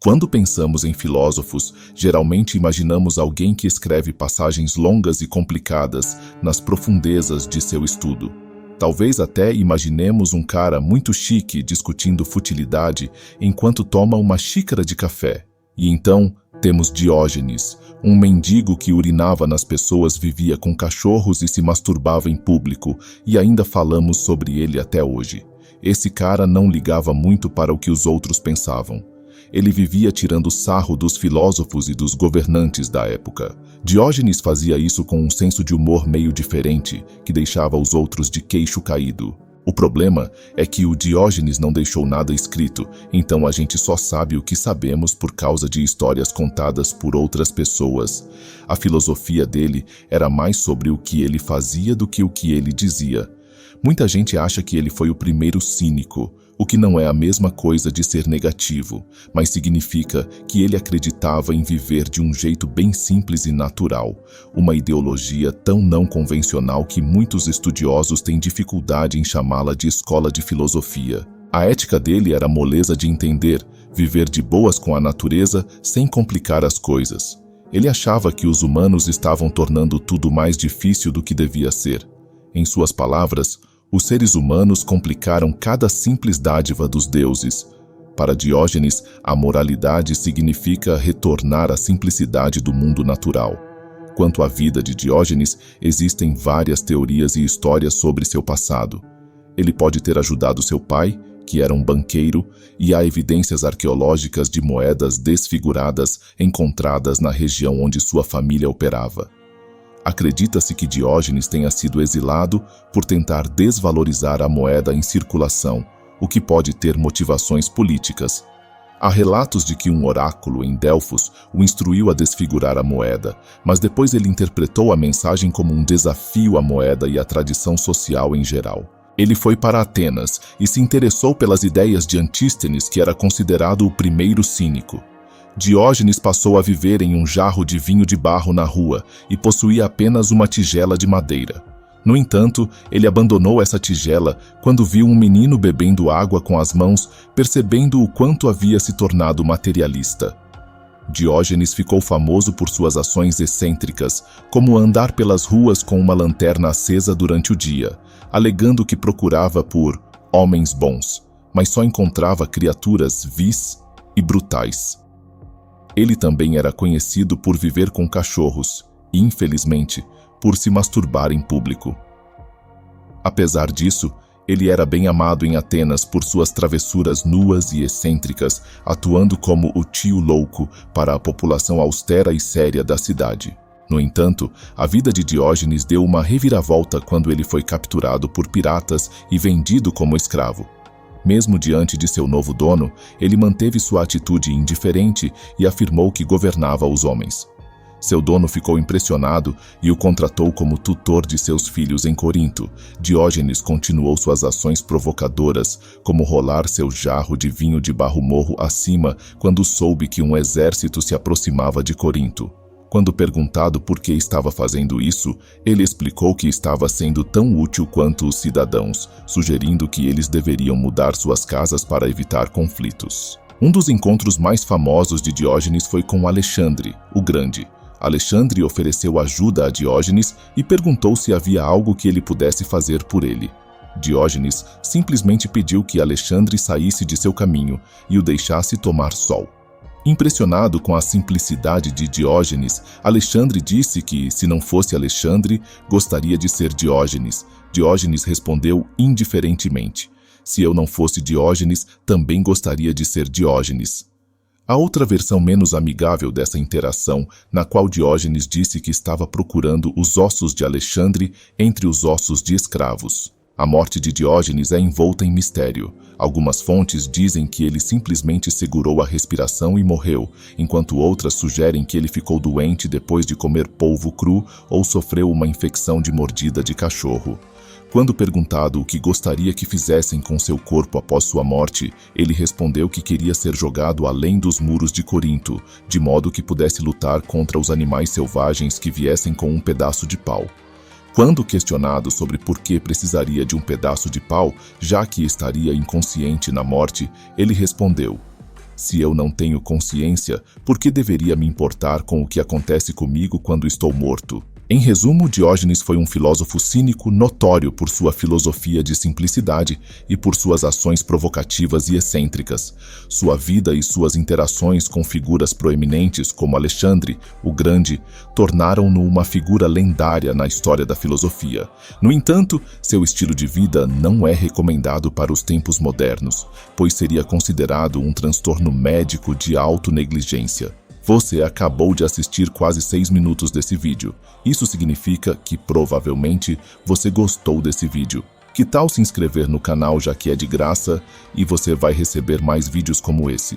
Quando pensamos em filósofos, geralmente imaginamos alguém que escreve passagens longas e complicadas nas profundezas de seu estudo. Talvez até imaginemos um cara muito chique discutindo futilidade enquanto toma uma xícara de café. E então temos Diógenes, um mendigo que urinava nas pessoas, vivia com cachorros e se masturbava em público, e ainda falamos sobre ele até hoje. Esse cara não ligava muito para o que os outros pensavam. Ele vivia tirando sarro dos filósofos e dos governantes da época. Diógenes fazia isso com um senso de humor meio diferente, que deixava os outros de queixo caído. O problema é que o Diógenes não deixou nada escrito, então a gente só sabe o que sabemos por causa de histórias contadas por outras pessoas. A filosofia dele era mais sobre o que ele fazia do que o que ele dizia. Muita gente acha que ele foi o primeiro cínico, o que não é a mesma coisa de ser negativo, mas significa que ele acreditava em viver de um jeito bem simples e natural, uma ideologia tão não convencional que muitos estudiosos têm dificuldade em chamá-la de escola de filosofia. A ética dele era a moleza de entender, viver de boas com a natureza sem complicar as coisas. Ele achava que os humanos estavam tornando tudo mais difícil do que devia ser. Em suas palavras, os seres humanos complicaram cada simples dádiva dos deuses. Para Diógenes, a moralidade significa retornar à simplicidade do mundo natural. Quanto à vida de Diógenes, existem várias teorias e histórias sobre seu passado. Ele pode ter ajudado seu pai, que era um banqueiro, e há evidências arqueológicas de moedas desfiguradas encontradas na região onde sua família operava. Acredita-se que Diógenes tenha sido exilado por tentar desvalorizar a moeda em circulação, o que pode ter motivações políticas. Há relatos de que um oráculo em Delfos o instruiu a desfigurar a moeda, mas depois ele interpretou a mensagem como um desafio à moeda e à tradição social em geral. Ele foi para Atenas e se interessou pelas ideias de Antístenes, que era considerado o primeiro cínico. Diógenes passou a viver em um jarro de vinho de barro na rua e possuía apenas uma tigela de madeira. No entanto, ele abandonou essa tigela quando viu um menino bebendo água com as mãos, percebendo o quanto havia se tornado materialista. Diógenes ficou famoso por suas ações excêntricas, como andar pelas ruas com uma lanterna acesa durante o dia, alegando que procurava por homens bons, mas só encontrava criaturas vis e brutais. Ele também era conhecido por viver com cachorros e, infelizmente, por se masturbar em público. Apesar disso, ele era bem amado em Atenas por suas travessuras nuas e excêntricas, atuando como o tio louco para a população austera e séria da cidade. No entanto, a vida de Diógenes deu uma reviravolta quando ele foi capturado por piratas e vendido como escravo. Mesmo diante de seu novo dono, ele manteve sua atitude indiferente e afirmou que governava os homens. Seu dono ficou impressionado e o contratou como tutor de seus filhos em Corinto. Diógenes continuou suas ações provocadoras, como rolar seu jarro de vinho de barro morro acima quando soube que um exército se aproximava de Corinto. Quando perguntado por que estava fazendo isso, ele explicou que estava sendo tão útil quanto os cidadãos, sugerindo que eles deveriam mudar suas casas para evitar conflitos. Um dos encontros mais famosos de Diógenes foi com Alexandre, o Grande. Alexandre ofereceu ajuda a Diógenes e perguntou se havia algo que ele pudesse fazer por ele. Diógenes simplesmente pediu que Alexandre saísse de seu caminho e o deixasse tomar sol. Impressionado com a simplicidade de Diógenes, Alexandre disse que, se não fosse Alexandre, gostaria de ser Diógenes. Diógenes respondeu indiferentemente: se eu não fosse Diógenes, também gostaria de ser Diógenes. Há outra versão menos amigável dessa interação, na qual Diógenes disse que estava procurando os ossos de Alexandre entre os ossos de escravos. A morte de Diógenes é envolta em mistério. Algumas fontes dizem que ele simplesmente segurou a respiração e morreu, enquanto outras sugerem que ele ficou doente depois de comer polvo cru ou sofreu uma infecção de mordida de cachorro. Quando perguntado o que gostaria que fizessem com seu corpo após sua morte, ele respondeu que queria ser jogado além dos muros de Corinto, de modo que pudesse lutar contra os animais selvagens que viessem com um pedaço de pau. Quando questionado sobre por que precisaria de um pedaço de pau, já que estaria inconsciente na morte, ele respondeu: Se eu não tenho consciência, por que deveria me importar com o que acontece comigo quando estou morto? Em resumo, Diógenes foi um filósofo cínico notório por sua filosofia de simplicidade e por suas ações provocativas e excêntricas. Sua vida e suas interações com figuras proeminentes como Alexandre, o Grande, tornaram-no uma figura lendária na história da filosofia. No entanto, seu estilo de vida não é recomendado para os tempos modernos, pois seria considerado um transtorno médico de autonegligência. Você acabou de assistir quase 6 minutos desse vídeo. Isso significa que provavelmente você gostou desse vídeo. Que tal se inscrever no canal, já que é de graça e você vai receber mais vídeos como esse?